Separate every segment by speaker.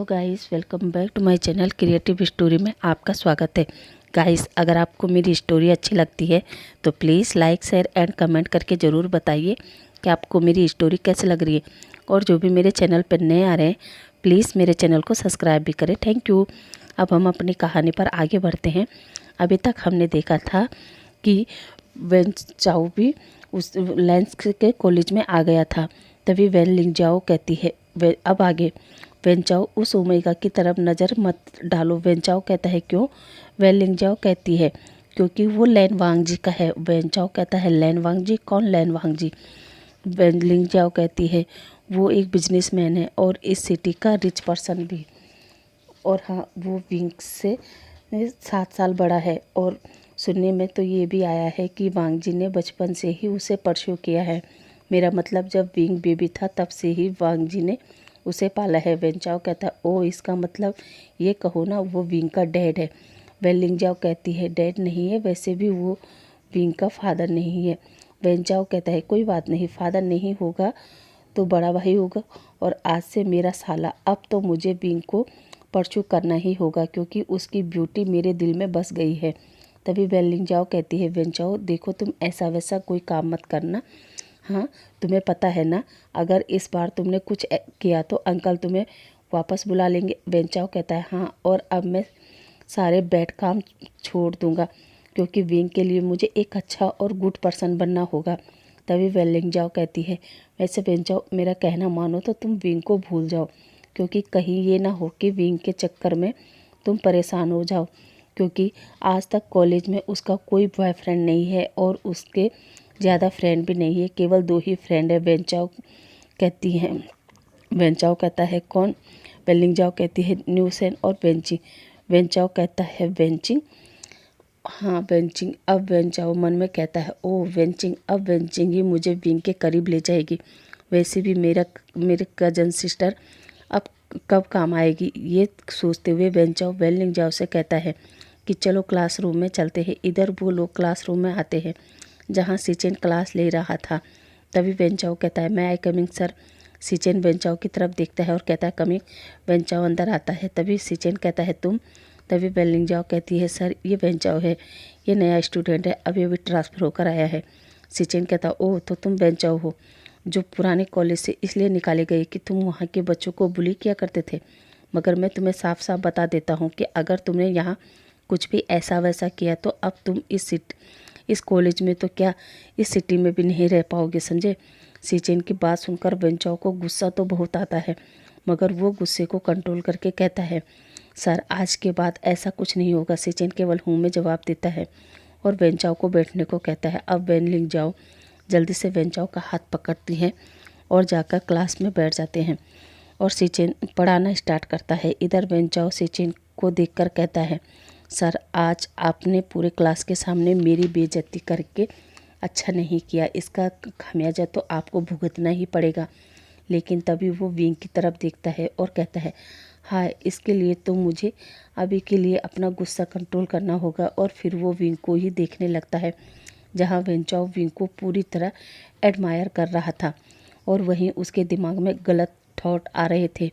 Speaker 1: Hello guys, welcome back to my channel creative story में आपका स्वागत है। गाइस, अगर आपको मेरी स्टोरी अच्छी लगती है तो please like, share and comment करके ज़रूर बताइए कि आपको मेरी स्टोरी कैसी लग रही है। और जो भी मेरे चैनल पर नए आ रहे हैं प्लीज़ मेरे चैनल को सब्सक्राइब भी करें। Thank you. अब हम अपनी कहानी पर आगे बढ़ते हैं। अभी तक हमने देखा था कि वेन चाओ भी उस लेंस के कॉलेज में आ गया था। तभी वेन लिंगजाओ कहती है, अब आगे वेन चाओ उस ओमेगा की तरफ नज़र मत डालो। वेन चाओ कहता है क्यों? वेन लिंगजाओ कहती है क्योंकि वो लैन वांग जी का है। वेन चाओ कहता है लैन वांग जी? कौन लैन वांग जी? वेन लिंगजाओ कहती है वो एक बिजनेसमैन है और इस सिटी का रिच पर्सन भी। और हाँ, वो विंग से 7 साल बड़ा है। और सुनने में तो ये भी आया है कि वांग जी ने बचपन से ही उसे परस्यू किया है। मेरा मतलब जब विंग बेबी था तब से ही वांग जी ने उसे पाला है। वेन चाओ कहता है ओ, इसका मतलब ये कहो ना वो विंग का डैड है। वेन लिंगजाओ कहती है डैड नहीं है, वैसे भी वो विंग का फादर नहीं है। वेन चाओ कहता है कोई बात नहीं, फादर नहीं होगा तो बड़ा भाई होगा। और आज से मेरा साला, अब तो मुझे विंग को परस्यू करना ही होगा क्योंकि उसकी ब्यूटी मेरे दिल में बस गई है। तभी वेन लिंगजाओ कहती है वेन चाओ देखो, तुम ऐसा वैसा कोई काम मत करना। हाँ, तुम्हें पता है ना, अगर इस बार तुमने कुछ किया तो अंकल तुम्हें वापस बुला लेंगे। वेन चाओ कहता है हाँ, और अब मैं सारे बैड काम छोड़ दूंगा क्योंकि विंग के लिए मुझे एक अच्छा और गुड पर्सन बनना होगा। तभी वेन लिंगजाओ कहती है वैसे वेन चाओ, मेरा कहना मानो तो तुम विंग को भूल जाओ क्योंकि कहीं ये ना हो कि विंग के चक्कर में तुम परेशान हो जाओ। क्योंकि आज तक कॉलेज में उसका कोई बॉयफ्रेंड नहीं है और उसके ज़्यादा फ्रेंड भी नहीं है, केवल 2 ही फ्रेंड है। वेन चाओ कहती हैं, वेन चाओ कहता है कौन? वेन लिंगजाओ कहती है न्यूसेन और वेंचिंग। वेन चाओ कहता है वेंचिंग? हाँ वेंचिंग। अब वेन चाओ मन में कहता है ओ वेंचिंग, अब वेंचिंग ही मुझे विंग के करीब ले जाएगी। वैसे भी मेरे कजन सिस्टर अब कब काम आएगी। ये सोचते हुए वेन चाओ वेन लिंगजाओ से कहता है कि चलो क्लासरूम में चलते हैं। इधर वो लोग क्लासरूम में आते हैं जहाँ सिचेन क्लास ले रहा था। तभी वेन चाओ कहता है मैं आई कमिंग सर। सिचेन वेन चाओ की तरफ देखता है और कहता है कमिंग। वेन चाओ अंदर आता है। तभी सिचेन कहता है तुम? तभी वेन लिंगजाओ कहती है सर ये वेन चाओ है, ये नया स्टूडेंट है, अभी अभी ट्रांसफ़र होकर आया है। सिचेन कहता ओह, तो तुम वेन चाओ हो जो पुराने कॉलेज से इसलिए निकाले गए कि तुम वहाँ के बच्चों को बुली किया करते थे। मगर मैं तुम्हें साफ साफ बता देता हूँ कि अगर तुमने यहाँ कुछ भी ऐसा वैसा किया तो अब तुम इस कॉलेज में तो क्या इस सिटी में भी नहीं रह पाओगे, समझे। सिचेन की बात सुनकर वेन चाओ को गुस्सा तो बहुत आता है मगर वो गुस्से को कंट्रोल करके कहता है सर आज के बाद ऐसा कुछ नहीं होगा। सिचेन केवल हूँ में जवाब देता है और वेन चाओ को बैठने को कहता है। अब वेन लिंगजाओ जल्दी से वेन चाओ का हाथ पकड़ती हैं और जाकर क्लास में बैठ जाते हैं और सिचेन पढ़ाना स्टार्ट करता है। इधर वेन चाओ सिचेन को देखकर कहता है सर आज आपने पूरे क्लास के सामने मेरी बेइज्जती करके अच्छा नहीं किया, इसका खामियाजा तो आपको भुगतना ही पड़ेगा। लेकिन तभी वो विंग की तरफ देखता है और कहता है हाँ, इसके लिए तो मुझे अभी के लिए अपना गुस्सा कंट्रोल करना होगा। और फिर वो विंग को ही देखने लगता है जहाँ वेन चाओ विंग को पूरी तरह एडमायर कर रहा था और वहीं उसके दिमाग में गलत थॉट आ रहे थे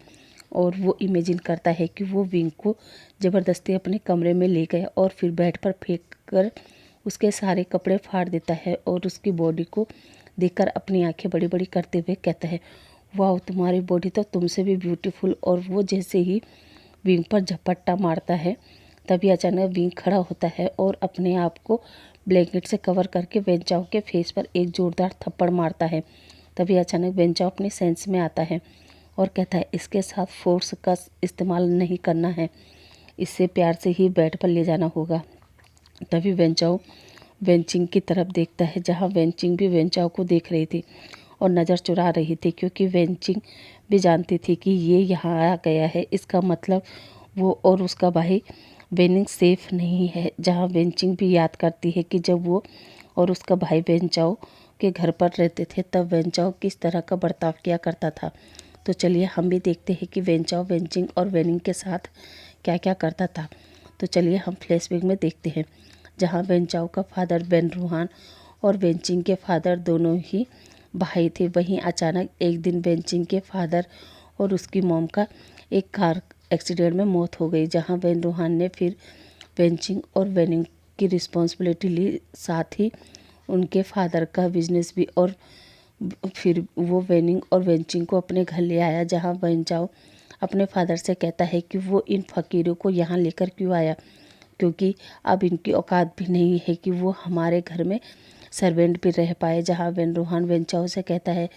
Speaker 1: और वो इमेजिन करता है कि वो विंग को ज़बरदस्ती अपने कमरे में ले गया और फिर बेड पर फेंक कर उसके सारे कपड़े फाड़ देता है और उसकी बॉडी को देखकर अपनी आंखें बड़ी बड़ी करते हुए कहता है वाह, तुम्हारी बॉडी तो तुमसे भी ब्यूटीफुल। और वो जैसे ही विंग पर झपट्टा मारता है तभी अचानक विंग खड़ा होता है और अपने आप को ब्लैंकेट से कवर करके वेन चाओ के फेस पर एक जोरदार थप्पड़ मारता है। तभी अचानक वेन चाओ अपने सेंस में आता है और कहता है इसके साथ फोर्स का इस्तेमाल नहीं करना है, इससे प्यार से ही बेड पर ले जाना होगा। तभी वेन चाओ वेंचिंग की तरफ देखता है जहाँ वेंचिंग भी वेन चाओ को देख रही थी और नज़र चुरा रही थी क्योंकि वेंचिंग भी जानती थी कि ये यहाँ आ गया है, इसका मतलब वो और उसका भाई वेनिंग सेफ नहीं है। जहाँ वेंचिंग भी याद करती है कि जब वो और उसका भाई वेन चाओ के घर पर रहते थे तब वेन चाओ किस तरह का बर्ताव किया करता था। तो चलिए हम भी देखते हैं कि वेन चाओ वेंचिंग और वेनिंग के साथ क्या क्या करता था। तो चलिए हम फ्लैशबैक में देखते हैं जहाँ वेन चाओ का फादर वेन रूहान और वेंचिंग के फादर दोनों ही भाई थे। वहीं अचानक एक दिन वेंचिंग के फादर और उसकी मॉम का एक कार एक्सीडेंट में मौत हो गई, जहां वेन रूहान ने फिर वेंचिंग और वेनिंग की रिस्पॉन्सिबिलिटी ली, साथ ही उनके फादर का बिजनेस भी। और फिर वो वेनिंग और वेंचिंग को अपने घर ले आया, जहां वेंचाओ अपने फादर से कहता है कि वो इन फ़कीरों को यहाँ लेकर क्यों आया, क्योंकि अब इनकी औकात भी नहीं है कि वो हमारे घर में सर्वेंट भी रह पाए। जहाँ वेन रूहान वेंचाओ से कहता है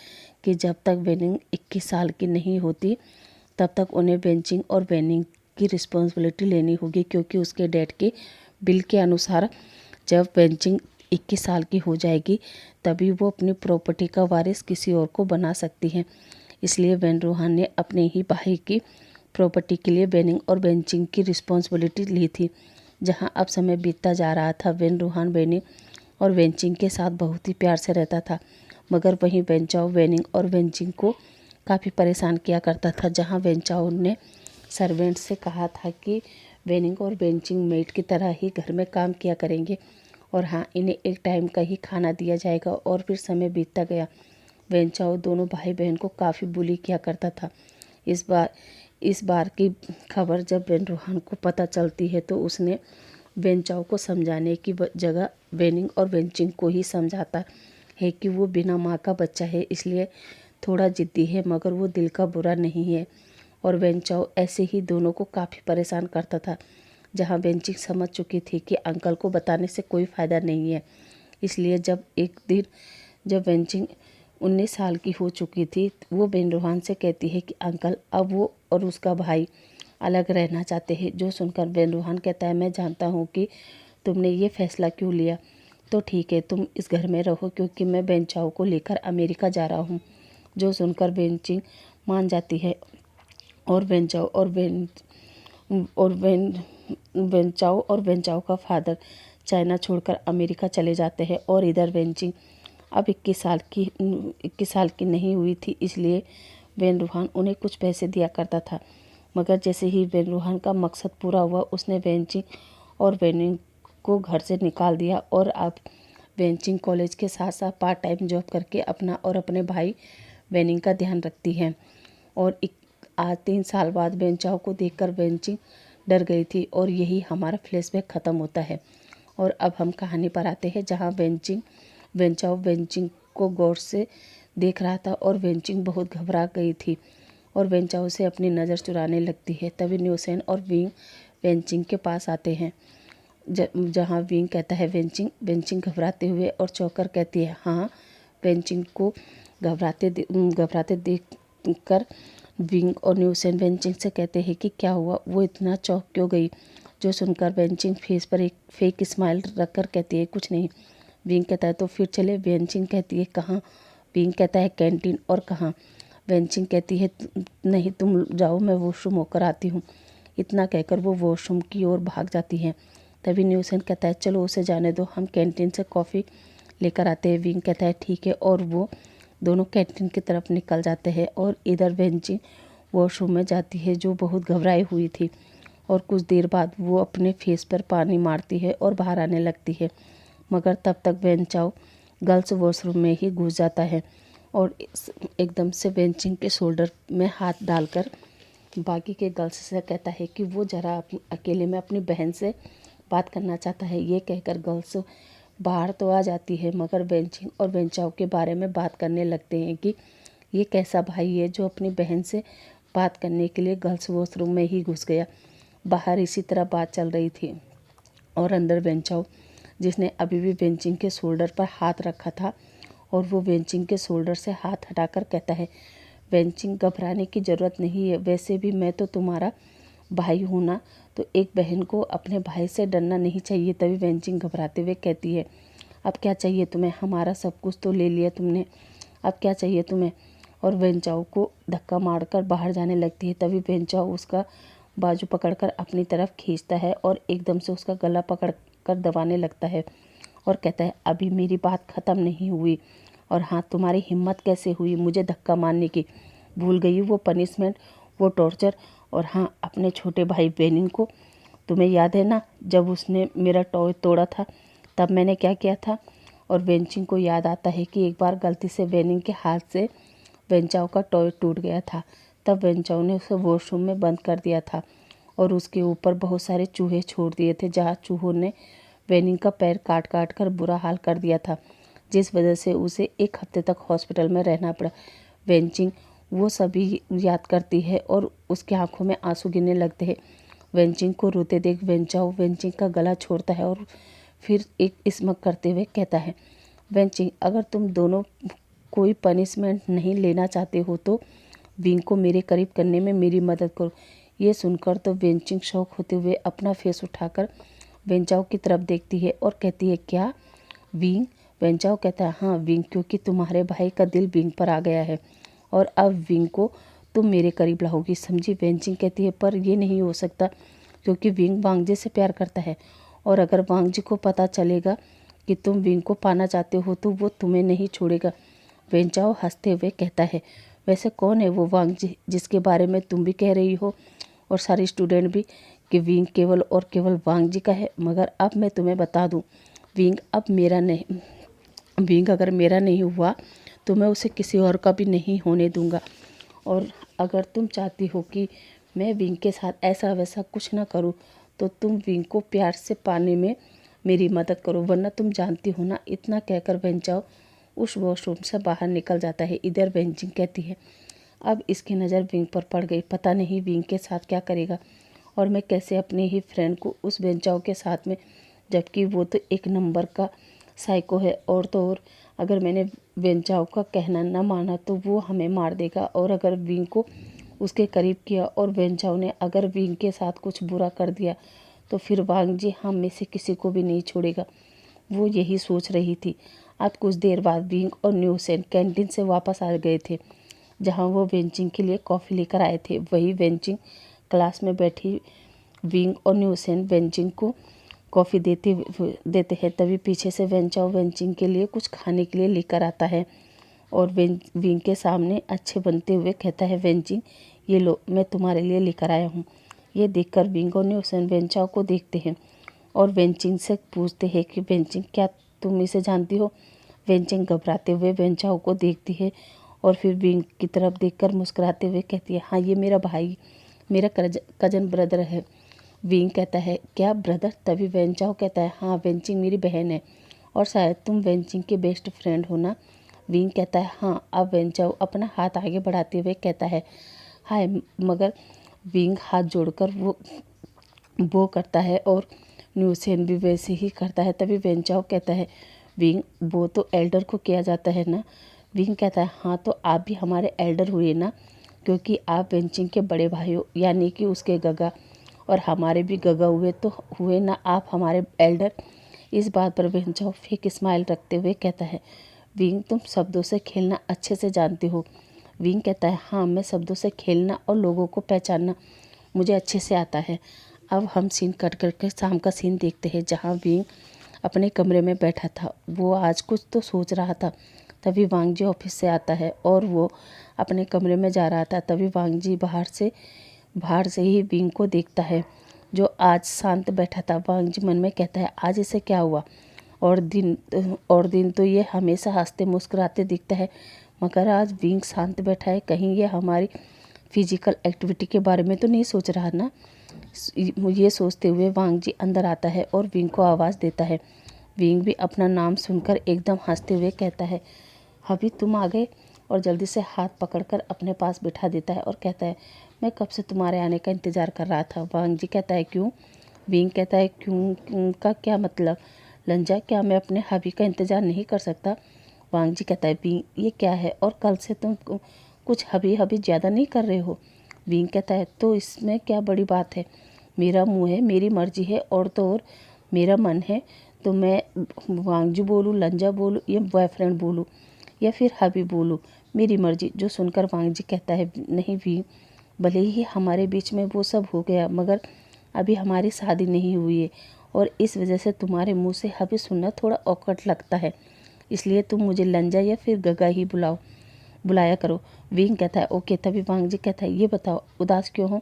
Speaker 1: कि जब तक वेनिंग 21 साल की नहीं होती तब तक उन्हें वेंचिंग और वेनिंग की रिस्पॉन्सिबिलिटी लेनी होगी, क्योंकि उसके डैड के बिल के अनुसार जब वेंचिंग 21 साल की हो जाएगी तभी वो अपनी प्रॉपर्टी का वारिस किसी और को बना सकती है। इसलिए वेन रूहान ने अपने ही भाई की प्रॉपर्टी के लिए वेनिंग और वेंचिंग की रिस्पॉन्सिबिलिटी ली थी। जहां अब समय बीतता जा रहा था, वेन रूहान वेनिंग और वेंचिंग के साथ बहुत ही प्यार से रहता था, मगर वहीं वेंचाओ वेनिंग और वेंचिंग को काफ़ी परेशान किया करता था। जहां वेंचाओ ने सर्वेंट से कहा था कि वेनिंग और वेंचिंग मेड की तरह ही घर में काम किया करेंगे और हाँ, इन्हें एक टाइम का ही खाना दिया जाएगा। और फिर समय बीतता गया। वेंचाओ दोनों भाई बहन को काफ़ी बुली किया करता था। इस बार की खबर जब वेन रूहान को पता चलती है तो उसने वेंचाओ को समझाने की जगह वेनिंग और वेंचिंग को ही समझाता है कि वो बिना माँ का बच्चा है, इसलिए थोड़ा जिद्दी है, मगर वो दिल का बुरा नहीं है। और वेंचाओ ऐसे ही दोनों को काफ़ी परेशान करता था। जहाँ वेंचिंग समझ चुकी थी कि अंकल को बताने से कोई फ़ायदा नहीं है, इसलिए जब एक दिन जब वेंचिंग 19 साल की हो चुकी थी, वो वेन रूहान से कहती है कि अंकल अब वो और उसका भाई अलग रहना चाहते हैं। जो सुनकर वेन रूहान कहता है, मैं जानता हूँ कि तुमने ये फैसला क्यों लिया, तो ठीक है तुम इस घर में रहो, क्योंकि मैं वेंचाओ को लेकर अमेरिका जा रहा हूँ। जो सुनकर वेंचिंग मान जाती है और वेंचाओ और वेंचाओ का फादर चाइना छोड़कर अमेरिका चले जाते हैं। और इधर वेंचिंग अब 21 साल की नहीं हुई थी, इसलिए वेन रूहान उन्हें कुछ पैसे दिया करता था। मगर जैसे ही वेन रूहान का मकसद पूरा हुआ, उसने वेंचिंग और वेनिंग को घर से निकाल दिया। और अब वेंचिंग कॉलेज के साथ साथ पार्ट टाइम जॉब करके अपना और अपने भाई वेनिंग का ध्यान रखती है। और आज 3 साल बाद वेंचाओ को देखकर वेंचिंग डर गई थी। और यही हमारा फ्लैशबैक ख़त्म होता है। और अब हम कहानी पर आते हैं, जहाँ वेंचाओ वेंचिंग को गौर से देख रहा था और वेंचिंग बहुत घबरा गई थी और वेंचाओ से अपनी नज़र चुराने लगती है। तभी न्यूसेन और विंग वेंचिंग के पास आते हैं, जहाँ विंग कहता है वेंचिंग घबराते हुए और चौंक कहती है हाँ। वेंचिंग को घबराते देख कर विंग और न्यूसेन वेंचिंग से कहते हैं कि क्या हुआ, वो इतना चौंक क्यों गई। जो सुनकर वेंचिंग फेस पर एक फेक स्माइल रखकर कहती है कुछ नहीं। विंग कहता है तो फिर चले। वेंचिंग कहती है कहाँ। विंग कहता है कैंटीन। और कहाँ। वेंचिंग कहती है नहीं तुम जाओ, मैं वॉशरूम होकर आती हूँ। इतना कहकर वो वॉशरूम की ओर भाग जाती है। तभी न्यूसेन कहता है चलो उसे जाने दो, हम कैंटीन से कॉफ़ी लेकर आते हैं। विंग कहता है ठीक है और वो दोनों कैंटीन की तरफ निकल जाते हैं। और इधर वेंचिंग वॉशरूम में जाती है, जो बहुत घबराई हुई थी। और कुछ देर बाद वो अपने फेस पर पानी मारती है और बाहर आने लगती है, मगर तब तक वेंचाओ गर्ल्स वॉशरूम में ही घुस जाता है और एकदम से वेंचिंग के शोल्डर में हाथ डालकर बाकी के गर्ल्स से कहता है कि वो ज़रा अकेले में अपनी बहन से बात करना चाहता है। ये कहकर गर्ल्स बाहर तो आ जाती है, मगर वेंचिंग और वेंचाओ के बारे में बात करने लगते हैं कि ये कैसा भाई है जो अपनी बहन से बात करने के लिए गर्ल्स वॉशरूम में ही घुस गया। बाहर इसी तरह बात चल रही थी और अंदर वेंचाओ, जिसने अभी भी वेंचिंग के शोल्डर पर हाथ रखा था, और वो वेंचिंग के शोल्डर से हाथ हटाकर कहता है वेंचिंग घबराने की ज़रूरत नहीं है, वैसे भी मैं तो तुम्हारा भाई हूँ ना, तो एक बहन को अपने भाई से डरना नहीं चाहिए। तभी वेंचिंग घबराते हुए कहती है अब क्या चाहिए तुम्हें, हमारा सब कुछ तो ले लिया तुमने, अब क्या चाहिए तुम्हें। और वेंचाओ को धक्का मारकर बाहर जाने लगती है। तभी वेंचाओ उसका बाजू पकड़कर अपनी तरफ खींचता है और एकदम से उसका गला पकड़कर दबाने लगता है और कहता है अभी मेरी बात ख़त्म नहीं हुई, और हाँ तुम्हारी हिम्मत कैसे हुई मुझे धक्का मारने की, भूल गई वो पनिशमेंट, वो टॉर्चर, और हाँ अपने छोटे भाई वेनिंग को तुम्हें याद है ना, जब उसने मेरा टॉय तोड़ा था तब मैंने क्या किया था। और वेंचिंग को याद आता है कि एक बार गलती से वेनिंग के हाथ से वेंचाओ का टॉय टूट गया था। तब वेंचाओ ने उसे वॉशरूम में बंद कर दिया था और उसके ऊपर बहुत सारे चूहे छोड़ दिए थे, जहाँ चूहों ने वेनिंग का पैर काट काट कर बुरा हाल कर दिया था, जिस वजह से उसे 1 हफ्ते तक हॉस्पिटल में रहना पड़ा। वेंचिंग वो सभी याद करती है और उसकी आंखों में आंसू गिरने लगते हैं। वेंचिंग को रोते देख वेंचाओ वेंचिंग का गला छोड़ता है और फिर एक स्मक करते हुए कहता है, वेंचिंग, अगर तुम दोनों कोई पनिशमेंट नहीं लेना चाहते हो तो विंग को मेरे करीब करने में मेरी मदद करो। ये सुनकर तो वेंचिंग शौक होते हुए अपना फेस उठाकर वेंचाओ की तरफ देखती है और कहती है, क्या विंग? वेंचाओ कहता है, हाँ विंग, क्योंकि तुम्हारे भाई का दिल विंग पर आ गया है और अब विंग को तुम मेरे करीब लाओगी, समझी? वेंचिंग कहती है, पर ये नहीं हो सकता क्योंकि विंग वांगजी से प्यार करता है और अगर वांगजी को पता चलेगा कि तुम विंग को पाना चाहते हो तो वो तुम्हें नहीं छोड़ेगा। वेंचाओ हंसते हुए कहता है, वैसे कौन है वो वांगजी जिसके बारे में तुम भी कह रही हो और सारे स्टूडेंट भी कि विंग केवल और केवल वांगजी का है? मगर अब मैं तुम्हें बता दूं, विंग अगर मेरा नहीं हुआ तो मैं उसे किसी और का भी नहीं होने दूंगा। और अगर तुम चाहती हो कि मैं विंग के साथ ऐसा वैसा कुछ ना करूं तो तुम विंग को प्यार से पाने में मेरी मदद करो, वरना तुम जानती हो ना। इतना कहकर वेंचाओ उस वॉशरूम से बाहर निकल जाता है। इधर वेंचिंग कहती है, अब इसकी नज़र विंग पर पड़ गई, पता नहीं विंग के साथ क्या करेगा और मैं कैसे अपने ही फ्रेंड को उस वेंचाओ के साथ में, जबकि वो तो 1 नंबर का साइको है। और तो और अगर मैंने वेंचाओ का कहना ना माना तो वो हमें मार देगा और अगर विंग को उसके करीब किया और वेंचाओ ने अगर विंग के साथ कुछ बुरा कर दिया तो फिर वांगजी हम में से किसी को भी नहीं छोड़ेगा। वो यही सोच रही थी। अब कुछ देर बाद विंग और न्यूसेन कैंटीन से वापस आ गए थे, जहां वो वेंचिंग के लिए कॉफ़ी लेकर आए थे। वही वेंचिंग क्लास में बैठी विंग और न्यूसेन वेंचिंग को कॉफ़ी देते हैं। तभी पीछे से वेंचाओ वेंचिंग के लिए कुछ खाने के लिए लेकर आता है और विंग के सामने अच्छे बनते हुए कहता है, वेंचिंग, ये लो, मैं तुम्हारे लिए लेकर आया हूँ। ये देखकर विंग और न्यूसेन वेंचाओ को देखते हैं और वेंचिंग से पूछते हैं कि वेंचिंग, क्या तुम इसे जानती हो? वेंचिंग घबराते हुए वेंचाओ को देखती है और फिर विंग की तरफ देखकर मुस्कुराते हुए कहती है, हाँ ये मेरा भाई, मेरा कजन ब्रदर है। विंग कहता है, क्या ब्रदर? तभी वेंचाओ कहता है, हाँ वेंचिंग मेरी बहन है और शायद तुम वेंचिंग के बेस्ट फ्रेंड हो ना? विंग कहता है, हाँ। अब वेंचाओ अपना हाथ आगे बढ़ाते हुए कहता है, हाय। मगर विंग हाथ जोड़कर वो करता है और न्यूसेन भी वैसे ही करता है। तभी वेंचाओ कहता है, विंग, वो तो एल्डर को किया जाता है ना? विंग कहता है, हाँ तो आप भी हमारे एल्डर हुए ना, क्योंकि आप वेंचिंग के बड़े भाई हो, यानी कि उसके गगा, और हमारे भी गगा हुए तो हुए ना आप हमारे एल्डर। इस बात पर वेंचाओ फेक स्माइल रखते हुए कहता है, विंग, तुम शब्दों से खेलना अच्छे से जानते हो। विंग कहता है, हाँ मैं शब्दों से खेलना और लोगों को पहचानना मुझे अच्छे से आता है। अब हम सीन कट करके शाम का सीन देखते हैं, जहाँ विंग अपने कमरे में बैठा था। वो आज कुछ तो सोच रहा था। तभी वांगजी ऑफिस से आता है और वो अपने कमरे में जा रहा था। तभी वांगजी बाहर से ही विंग को देखता है, जो आज शांत बैठा था। वांगजी मन में कहता है, आज इसे क्या हुआ? और दिन तो ये हमेशा हंसते मुस्कुराते दिखता है, मगर आज विंग शांत बैठा है। कहीं ये हमारी फिजिकल एक्टिविटी के बारे में तो नहीं सोच रहा ना? ये सोचते हुए वांगजी अंदर आता है और विंग को आवाज़ देता है। विंग भी अपना नाम सुनकर एकदम हंसते हुए कहता है, अभी तुम आ गए, और जल्दी से हाथ पकड़कर अपने पास बिठा देता है और कहता है, मैं कब से तुम्हारे आने का इंतज़ार कर रहा था। वांगजी कहता है, क्यों? विंग कहता है, क्यों का क्या मतलब? लंजा, क्या मैं अपने हबी का इंतज़ार नहीं कर सकता? वांगजी कहता है, विंग, ये क्या है? और कल से तुम कुछ हबी ज़्यादा नहीं कर रहे हो? विंग कहता है, तो इसमें क्या बड़ी बात है? मेरा मुंह है, मेरी मर्जी है, और तो और मेरा मन है तो मैं वांगजी बोलूँ, लंजा बोलूँ, या बॉयफ्रेंड बोलूँ, या फिर हबी बोलूँ, मेरी मर्जी। जो सुनकर वांगजी कहता है, नहीं विंग, भले ही हमारे बीच में वो सब हो गया, मगर अभी हमारी शादी नहीं हुई है और इस वजह से तुम्हारे मुंह से हबी सुनना थोड़ा ऑकवर्ड लगता है, इसलिए तुम मुझे लंजा या फिर गगा ही बुलाया करो। विंग कहता है, ओके। तभी वांगजी कहता है, ये बताओ उदास क्यों हो?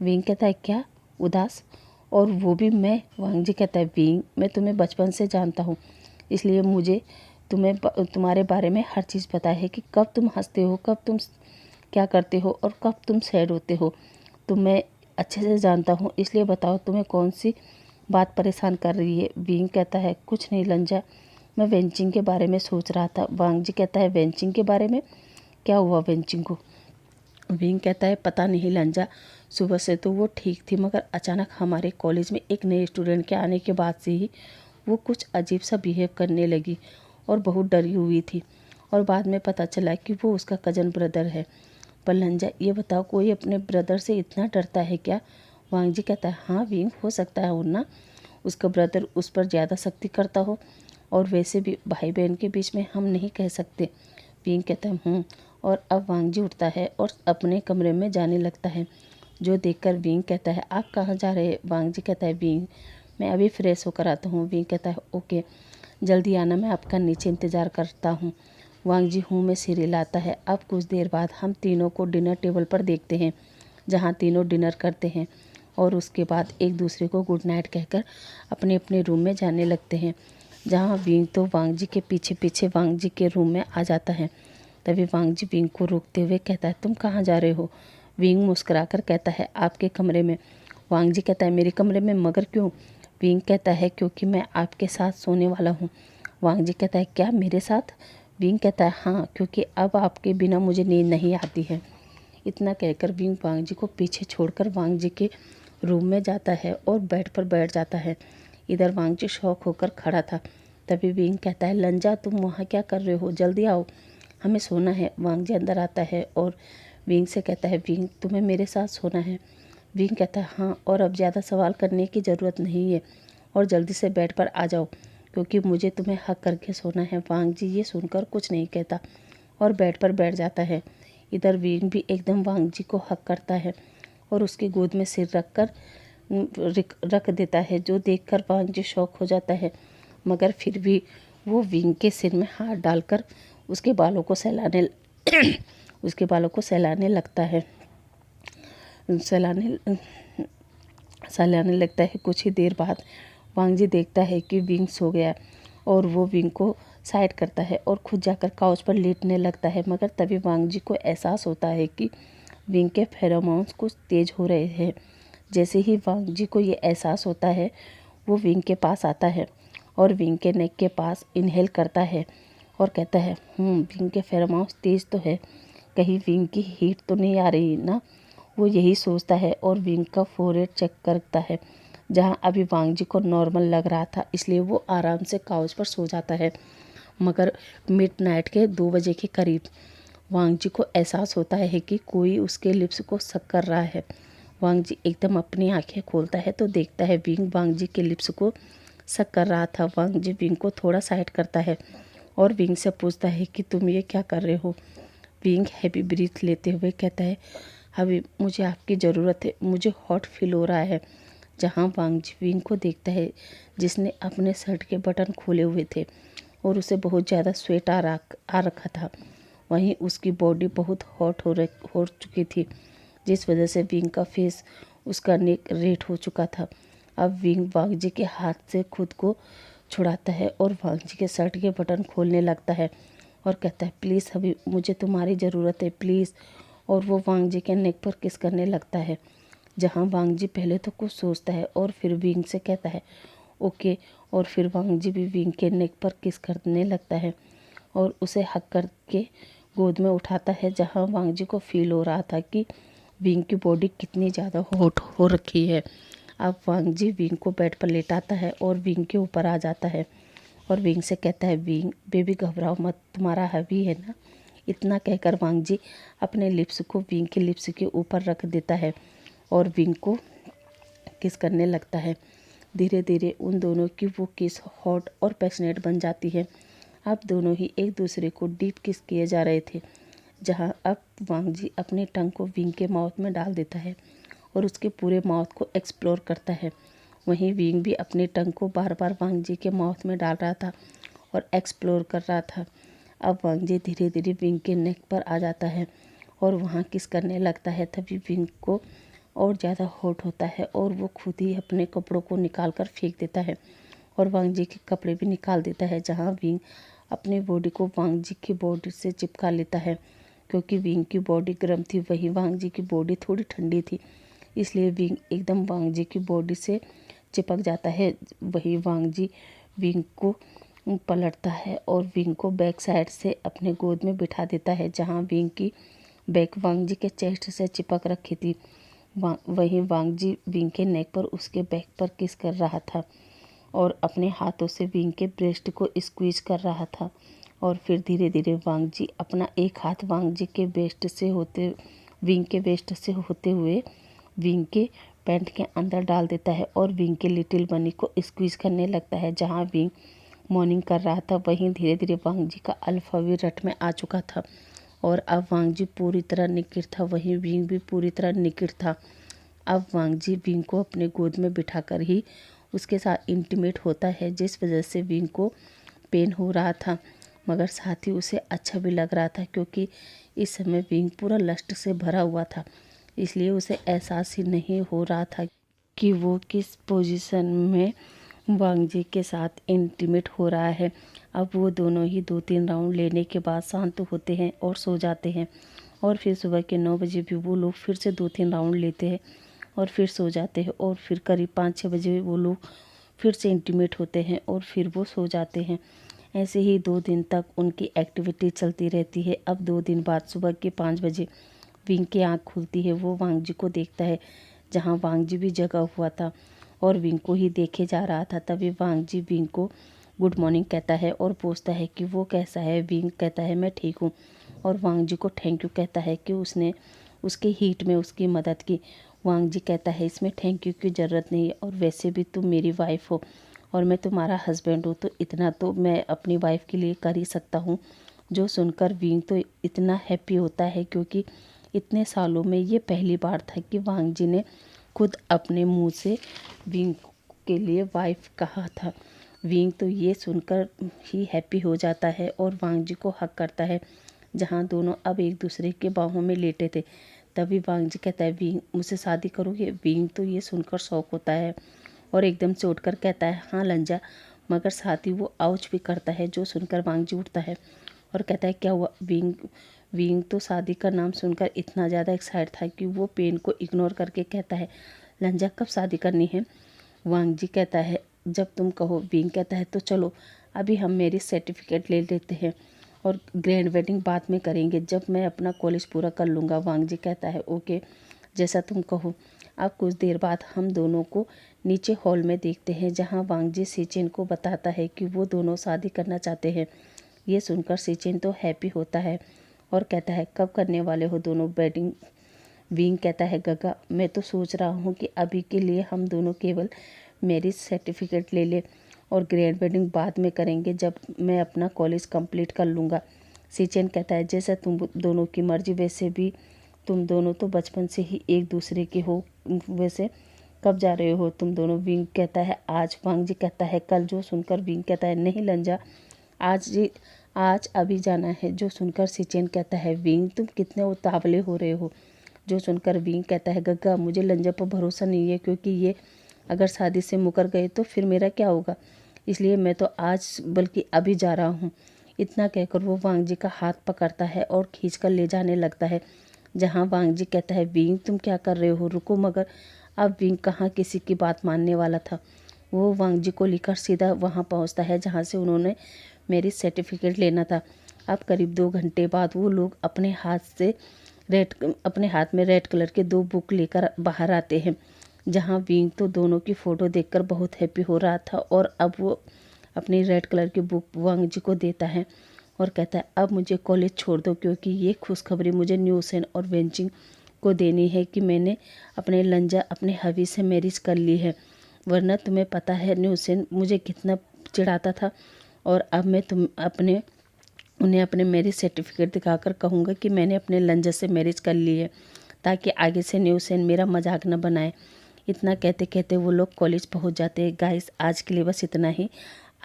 Speaker 1: विंग कहता है, क्या उदास? और वो भी मैं? वांगजी कहता है, विंग, मैं तुम्हें बचपन से जानता हूँ, इसलिए मुझे तुम्हारे बारे में हर चीज़ पता है कि कब तुम हंसते हो, कब तुम क्या करते हो और कब तुम सैड होते हो, तो मैं अच्छे से जानता हूँ, इसलिए बताओ तुम्हें कौन सी बात परेशान कर रही है। विंग कहता है कुछ नहीं लंजा, मैं वेंचिंग के बारे में सोच रहा था। वांग जी कहता है वेंचिंग के बारे में, क्या हुआ वेंचिंग को। विंग कहता है पता नहीं लंजा, सुबह से तो वो ठीक थी, मगर अचानक हमारे कॉलेज में एक नए स्टूडेंट के आने के बाद से ही वो कुछ अजीब सा बिहेव करने लगी और बहुत डरी हुई थी, और बाद में पता चला कि वो उसका कज़न ब्रदर है। पर लंजा ये बताओ कोई अपने ब्रदर से इतना डरता है क्या। वांग जी कहता है हाँ विंग, हो सकता है ना उसका ब्रदर उस पर ज़्यादा सख्ती करता हो, और वैसे भी भाई बहन के बीच में हम नहीं कह सकते। विंग कहता है और अब वांग जी उठता है और अपने कमरे में जाने लगता है, जो देखकर विंग कहता है आप कहाँ जा रहे हैं। वांग जी कहता है विंग मैं अभी फ्रेश होकर आता हूँ। विंग कहता है ओके, जल्दी आना, मैं आपका नीचे इंतज़ार करता हूँ। वांग जी में सिर हिलाता है। अब कुछ देर बाद हम तीनों को डिनर टेबल पर देखते हैं, जहाँ तीनों डिनर करते हैं और उसके बाद एक दूसरे को गुड नाइट कहकर अपने अपने रूम में जाने लगते हैं। जहाँ विंग तो वांग जी के पीछे पीछे वांग जी के रूम में आ जाता है। तभी वांग जी विंग को रोकते हुए कहता है तुम कहाँ जा रहे हो। विंग मुस्कुराकर कहता है आपके कमरे में। वांग जी कहता है मेरे कमरे में, मगर क्यों। विंग कहता है क्योंकि मैं आपके साथ सोने वाला हूँ। वांग जी कहता है क्या मेरे साथ। विंग कहता है हाँ, क्योंकि अब आपके बिना मुझे नींद नहीं आती है। इतना कहकर विंग वांग जी को पीछे छोड़कर वांग जी के रूम में जाता है और बेड पर बैठ जाता है। इधर वांग जी शॉक होकर खड़ा था। तभी विंग कहता है लंजा तुम वहाँ क्या कर रहे हो, जल्दी आओ, हमें सोना है। वांग जी अंदर आता है और विंग से कहता है विंग तुम्हें मेरे साथ सोना है। विंग कहता है हाँ, और अब ज़्यादा सवाल करने की ज़रूरत नहीं है, और जल्दी से बेड पर आ जाओ, क्योंकि मुझे तुम्हें हक करके सोना है। वांग जी ये सुनकर कुछ नहीं कहता और बेड पर बैठ जाता है। इधर विंग भी एकदम वांग जी को हक करता है और उसकी गोद में सिर रख देता है, जो देखकर वांग जी शॉक हो जाता है, मगर फिर भी वो विंग के सिर में हाथ डालकर उसके बालों को सहलाने उसके बालों को सहलाने लगता है सहलाने लगता है। कुछ ही देर बाद वांग जी देखता है कि विंग सो गया और वो विंग को साइड करता है और खुद जाकर काउच पर लेटने लगता है, मगर तभी वांग जी को एहसास होता है कि विंग के फेरोमोन्स कुछ तेज हो रहे हैं। जैसे ही वांग जी को ये एहसास होता है, वो विंग के पास आता है और विंग के नेक के पास इनहेल करता है और कहता है विंग के फेरोमोन्स तेज तो है, कहीं विंग की हीट तो नहीं आ रही ना। वो यही सोचता है और विंग का फोरहेड चेक करता है, जहाँ अभी वांग जी को नॉर्मल लग रहा था, इसलिए वो आराम से काउच पर सो जाता है। मगर मिडनाइट के 2 बजे के करीब वांग जी को एहसास होता है कि कोई उसके लिप्स को सक कर रहा है। वांग जी एकदम अपनी आंखें खोलता है तो देखता है विंग वांग जी के लिप्स को सक कर रहा था। वांग जी विंग को थोड़ा साइड करता है और विंग से पूछता है कि तुम ये क्या कर रहे हो। विंग हैवी ब्रीथ लेते हुए कहता है अभी मुझे आपकी ज़रूरत है, मुझे हॉट फील हो रहा है। जहाँ वांग जी विंग को देखता है, जिसने अपने शर्ट के बटन खोले हुए थे और उसे बहुत ज़्यादा स्वेट आ रखा था। वहीं उसकी बॉडी बहुत हॉट हो चुकी थी, जिस वजह से विंग का फेस उसका नेक रेड हो चुका था। अब विंग वांग जी के हाथ से खुद को छुड़ाता है और वांग जी के शर्ट के बटन खोलने लगता है और कहता है प्लीज़ अभी मुझे तुम्हारी ज़रूरत है प्लीज़। और वो वांग जी के नेक पर किस करने लगता है, जहाँ वांग जी पहले तो कुछ सोचता है और फिर विंग से कहता है ओके, और फिर वांग जी भी विंग के नेक पर किस करने लगता है और उसे हक करके गोद में उठाता है, जहाँ वांग जी को फील हो रहा था कि विंग की बॉडी कितनी ज़्यादा हॉट हो रखी है। अब वांग जी विंग को बेड पर लेटाता है और विंग के ऊपर आ जाता है और विंग से कहता है विंग बेबी घबराओ मत, तुम्हारा हबी है ना। इतना कहकर वांग जी अपने लिप्स को विंग के लिप्स के ऊपर रख देता है और विंग को किस करने लगता है। धीरे धीरे उन दोनों की वो किस हॉट और पैशनेट बन जाती है। अब दोनों ही एक दूसरे को डीप किस किए जा रहे थे, जहाँ अब वांग जी अपनी टंग को विंग के माउथ में डाल देता है और उसके पूरे माउथ को एक्सप्लोर करता है। वहीं विंग भी अपनी टंग को बार बार वांग जी के माउथ में डाल रहा था और एक्सप्लोर कर रहा था। अब वांग जी धीरे धीरे विंग के नेक पर आ जाता है और वहाँ किस करने लगता है। तभी विंग को और ज़्यादा हॉट होता है और वो खुद ही अपने कपड़ों को निकाल कर फेंक देता है और वांग जी के कपड़े भी निकाल देता है, जहाँ विंग अपनी बॉडी को वांग जी की बॉडी से चिपका लेता है, क्योंकि विंग की बॉडी गर्म थी, वहीं वांग जी की बॉडी थोड़ी ठंडी थी, इसलिए विंग एकदम वांग जी की बॉडी से चिपक जाता है। वही वांग जी विंग को पलटता है और विंग को बैक साइड से अपने गोद में बिठा देता है, जहां विंग की बैक वांग जी के चेस्ट से चिपक रखी थी। वहीं वांग जी विंग के नेक पर उसके बैक पर किस कर रहा था और अपने हाथों से विंग के ब्रेस्ट को स्क्वीज कर रहा था। और फिर धीरे धीरे वांग जी अपना एक हाथ वांग जी के विंग के वेस्ट से होते हुए विंग के पैंट के अंदर डाल देता है और विंग के लिटिल बनी को स्क्वीज करने लगता है, जहां विंग मॉर्निंग कर रहा था। वहीं धीरे धीरे वांग जी का अल्फा भी रट में आ चुका था और अब वांग जी पूरी तरह निकिर था, वहीं विंग भी पूरी तरह निकिर था। अब वांग जी विंग को अपने गोद में बिठाकर ही उसके साथ इंटीमेट होता है, जिस वजह से विंग को पेन हो रहा था, मगर साथ ही उसे अच्छा भी लग रहा था, क्योंकि इस समय विंग पूरा लस्ट से भरा हुआ था। इसलिए उसे एहसास ही नहीं हो रहा था कि वो किस पोजीशन में वांग जी के साथ इंटीमेट हो रहा है। अब वो दोनों ही 2-3 राउंड लेने के बाद शांत होते हैं और सो जाते हैं। और फिर सुबह के 9 बजे भी वो लोग फिर से 2-3 राउंड लेते हैं और फिर सो जाते हैं। और फिर करीब 5-6 बजे वो लोग फिर से इंटीमेट होते हैं और फिर वो सो जाते हैं। ऐसे ही 2 दिन तक उनकी एक्टिविटी चलती रहती है। अब 2 दिन बाद सुबह के 5 बजे विंग की आँख खुलती है। वो वांग जी को देखता है, जहाँ वांग जी भी जगा हुआ था और विंग को ही देखे जा रहा था। तभी वांग जी विंग को गुड मॉर्निंग कहता है और पूछता है कि वो कैसा है। विंग कहता है मैं ठीक हूँ और वांग जी को थैंक यू कहता है कि उसने उसके हीट में उसकी मदद की। वांग जी कहता है इसमें थैंक यू की ज़रूरत नहीं है, और वैसे भी तुम मेरी वाइफ हो और मैं तुम्हारा हस्बैंड हूँ, तो इतना तो मैं अपनी वाइफ के लिए कर ही सकता हूँ। जो सुनकर विंग तो इतना हैप्पी होता है, क्योंकि इतने सालों में ये पहली बार था कि वांग जी ने खुद अपने मुंह से विंग के लिए वाइफ कहा था। विंग तो ये सुनकर ही हैप्पी हो जाता है और वांग जी को हक करता है, जहाँ दोनों अब एक दूसरे के बाहों में लेटे थे। तभी वांग जी कहता है विंग मुझसे शादी करोगे। विंग तो ये सुनकर शौक होता है और एकदम से उठकर कहता है हाँ लंजा, मगर साथ ही वो आउच भी करता है, जो सुनकर वांग जी उठता है और कहता है क्या हुआ। विंग तो शादी का नाम सुनकर इतना ज़्यादा एक्साइट था कि वो पेन को इग्नोर करके कहता है लंजा कब शादी करनी है। वांग जी कहता है जब तुम कहो। विंग कहता है तो चलो अभी हम मैरिज सर्टिफिकेट ले लेते हैं और ग्रैंड वेडिंग बाद में करेंगे, जब मैं अपना कॉलेज पूरा कर लूँगा। वांग जी कहता है ओके जैसा तुम कहो। अब कुछ देर बाद हम दोनों को नीचे हॉल में देखते हैं, जहां वांग जी सिचिन को बताता है कि वो दोनों शादी करना चाहते हैं। ये सुनकर सिचिन तो हैप्पी होता है और कहता है कब करने वाले हो दोनों वेडिंग। विंग कहता है गगा मैं तो सोच रहा हूँ कि अभी के लिए हम दोनों केवल मैरिज सर्टिफिकेट ले लें और ग्रैंड वेडिंग बाद में करेंगे, जब मैं अपना कॉलेज कंप्लीट कर लूँगा। सिचिन कहता है जैसा तुम दोनों की मर्जी, वैसे भी तुम दोनों तो बचपन से ही एक दूसरे के हो, वैसे कब जा रहे हो तुम दोनों। विंग कहता है आज। वांग जी कहता है कल। जो सुनकर विंग कहता है नहीं लंजा आज अभी जाना है। जो सुनकर सिचेन कहता है विंग तुम कितने उतावले हो रहे हो। जो सुनकर विंग कहता है गग्गा मुझे लंजा पर भरोसा नहीं है, क्योंकि ये अगर शादी से मुकर गए तो फिर मेरा क्या होगा, इसलिए मैं तो आज बल्कि अभी जा रहा हूँ। इतना कहकर वो वांग जी का हाथ पकड़ता है और खींचकर ले जाने लगता है, जहाँ वांग जी कहता है विंग तुम क्या कर रहे हो, रुको। मगर अब विंग कहाँ किसी की बात मानने वाला था। वो वांग जी को लेकर सीधा वहाँ पहुँचता है जहाँ से उन्होंने मैरिज सर्टिफिकेट लेना था। अब करीब 2 घंटे बाद वो लोग अपने हाथ में रेड कलर के 2 बुक लेकर बाहर आते हैं, जहाँ विंग तो दोनों की फ़ोटो देखकर बहुत हैप्पी हो रहा था और अब वो अपनी रेड कलर की बुक वांग जी को देता है और कहता है अब मुझे कॉलेज छोड़ दो, क्योंकि ये खुशखबरी मुझे न्यूसेन और वेंचिंग को देनी है कि मैंने अपने लंजा अपने हवी से मैरिज कर ली है। वरना तुम्हें पता है न्यूसेन मुझे कितना चिढ़ाता था, और अब मैं उन्हें अपने मैरिज सर्टिफिकेट दिखाकर कहूँगा कि मैंने अपने लंजा से मैरिज कर ली है, ताकि आगे से न्यूसेन मेरा मजाक न बनाए। इतना कहते कहते वो लोग कॉलेज पहुँच जाते हैं। गाइस आज के लिए बस इतना ही।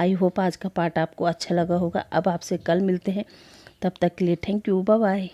Speaker 1: आई होप आज का पार्ट आपको अच्छा लगा होगा। अब आपसे कल मिलते हैं, तब तक के लिए थैंक यू, बाय बाय।